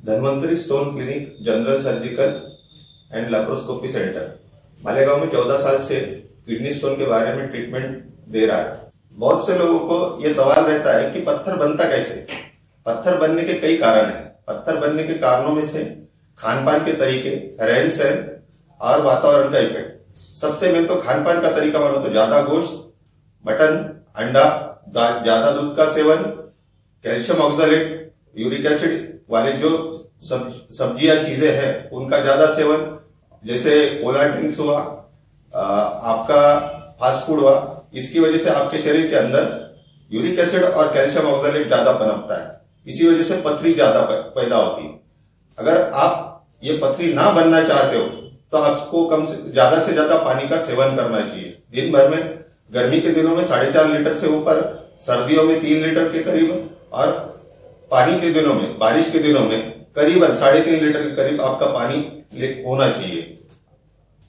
Dhanvantari stone clinic general surgical and laparoscopy centre Malegaon में 14 साल से किडनी स्टोन के बारे में ट्रीटमेंट दे रहा है। बहुत से लोगों को यह सवाल रहता है कि पत्थर बनता कैसे। पत्थर बनने के कई कारण हैं। पत्थर बनने के कारणों में से खान पान के तरीके, रहन सहन और वातावरण का इफेक्ट। सबसे मेन तो खान पान का तरीका मानो तो ज्यादा गोश्त, मटन, अंडा, ज्यादा दूध का seven, calcium oxalate, uric acid वाले जो सब्जियां चीजें हैं उनका ज्यादा सेवन, जैसे कोला ड्रिंक्स हुआ, आपका फास्ट फूड हुआ। इसकी वजह से आपके शरीर के अंदर यूरिक एसिड और कैल्शियम ऑक्सलेट ज्यादा पनपता है। इसी वजह से पथरी ज्यादा पैदा होती है। अगर आप ये पथरी ना बनना चाहते हो तो आपको ज्यादा से ज्यादा पानी का सेवन करना चाहिए। दिन भर में गर्मी के दिनों में 4.5 लीटर से ऊपर, सर्दियों में 3 लीटर के करीब, और पानी के दिनों में, बारिश के दिनों में करीबन 3.5 लीटर के करीब आपका पानी होना चाहिए।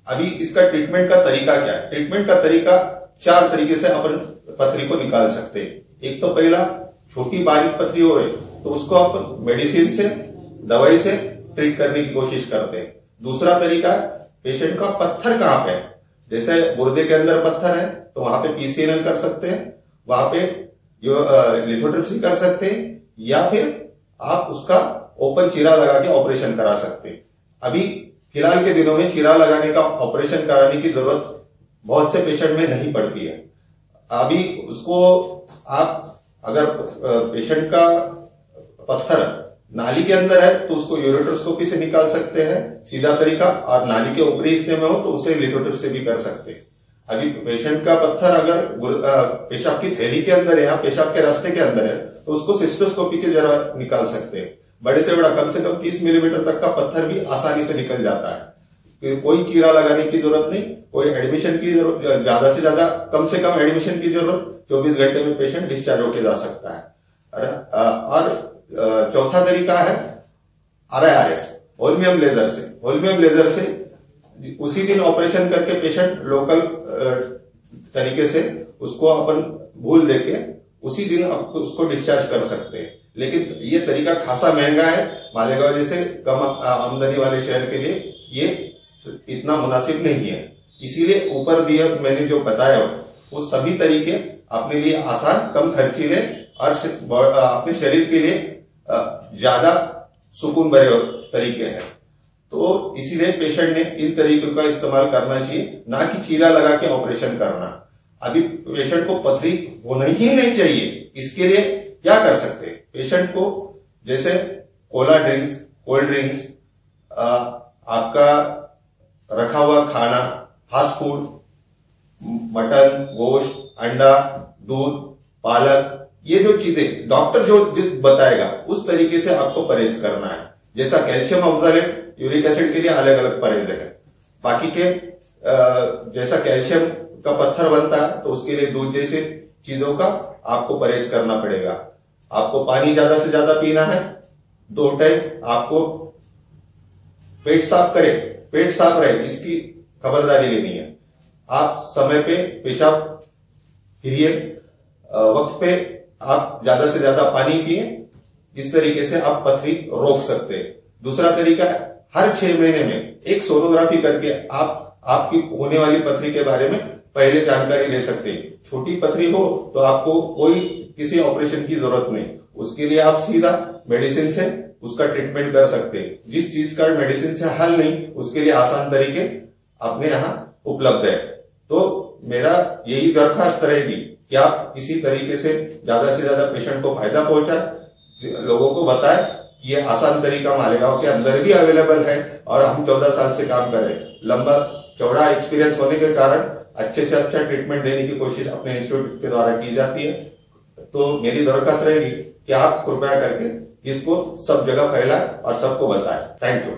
अभी इसका ट्रीटमेंट का तरीका क्या है? ट्रीटमेंट का तरीका 4 तरीके से अपन पथरी को निकाल सकते हैं। एक तो पहला, छोटी बारीक पथरी हो रही तो उसको आप मेडिसिन से, दवाई से ट्रीट करने की कोशिश करते हैं। दूसरा तरीका है, पेशेंट का पत्थर कहां पे है, जैसे गुर्दे के अंदर पत्थर है तो वहां पे पीसीएनएल कर सकते हैं, वहां पे लिथोट्रिप्सी कर सकते हैं, या फिर आप उसका ओपन चीरा लगा के ऑपरेशन करा सकते हैं। अभी फिलहाल के दिनों में चीरा लगाने का ऑपरेशन कराने की जरूरत बहुत से पेशेंट में नहीं पड़ती है। अभी उसको आप अगर पेशेंट का पत्थर नाली के अंदर है तो उसको यूरेट्रोस्कोपी से निकाल सकते हैं, सीधा तरीका, और नाली के ऊपरी हिस्से में हो तो उसे लिथोट्रिप्सी से भी कर सकते हैं। अभी पेशेंट का पत्थर अगर पेशाब की थैली के अंदर है या पेशाब के रास्ते के अंदर है तो उसको सिस्टोस्कोपी के जरा निकाल सकते हैं। बड़े से बड़ा कम से कम 30 मिलीमीटर तक का पत्थर भी आसानी से निकल जाता है। कोई चीरा लगाने की जरूरत नहीं, कोई एडमिशन की जरूरत, ज्यादा से ज्यादा कम से कम एडमिशन की जरूरत, 24 घंटे में पेशेंट डिस्चार्ज होकर जा सकता है। और चौथा तरीका है RIRS, होल्मियम लेजर से। होल्मियम लेजर से उसी दिन ऑपरेशन करके पेशेंट लोकल तरीके से उसको अपन भूल देके उसी दिन उसको डिस्चार्ज कर सकते हैं। लेकिन ये तरीका खासा महंगा है। मालेगांव जैसे कम आमदनी वाले शहर के लिए ये इतना मुनासिब नहीं है। इसीलिए ऊपर दिए मैंने जो बताया वो सभी तरीके अपने लिए आसान, कम खर्चीले और अपने शरीर के लिए ज्यादा सुकून भरे तरीके हैं। तो इसीलिए पेशेंट ने इन तरीकों का इस्तेमाल करना चाहिए, ना कि चीरा लगा के ऑपरेशन करना। अभी पेशेंट को पथरी होना ही नहीं चाहिए। इसके लिए क्या कर सकते हैं? पेशेंट को जैसे कोला ड्रिंक्स, कोल्ड ड्रिंक्स, आपका रखा हुआ खाना, फास्ट फूड, मटन, गोश्त, अंडा, दूध, पालक, ये जो चीजें डॉक्टर जो बताएगा उस तरीके से आपको परहेज करना है। जैसा कैल्शियम ऑक्सलेट, यूरिक एसिड के लिए अलग अलग परहेज है। बाकी के जैसा कैल्शियम का पत्थर बनता है तो उसके लिए दूध जैसे चीजों का आपको परहेज करना पड़ेगा। आपको पानी ज्यादा से ज्यादा पीना है, 2 टाइम आपको पेट साफ करे, पेट साफ रहे इसकी खबरदारी लेनी है। आप समय पे पेशाब फिरिए, वक्त पे आप ज्यादा से ज्यादा पानी पिए। इस तरीके से आप पथरी रोक सकते हैं। दूसरा तरीका है, हर 6 महीने में एक सोनोग्राफी करके आप आपकी होने वाली पथरी के बारे में पहले जानकारी ले सकते हैं। छोटी पथरी हो तो आपको कोई किसी ऑपरेशन की जरूरत नहीं, उसके लिए आप सीधा मेडिसिन से उसका ट्रीटमेंट कर सकते हैं। जिस चीज का मेडिसिन से हल नहीं, उसके लिए आसान तरीके अपने यहाँ उपलब्ध है। तो मेरा यही दरखास्त रहेगी कि आप इसी तरीके से ज्यादा पेशेंट को फायदा पहुंचाए, लोगों को बताए कि ये आसान तरीका मालेगांव के अंदर भी अवेलेबल है और हम 14 साल से काम कर रहे हैं। लंबा चौड़ा एक्सपीरियंस होने के कारण अच्छे से अच्छा ट्रीटमेंट देने की कोशिश अपने इंस्टीट्यूट के द्वारा की जाती है। तो मेरी दरखास्त रहेगी कि आप कृपया करके इसको सब जगह फैलाएं और सबको बताएं। Thank you.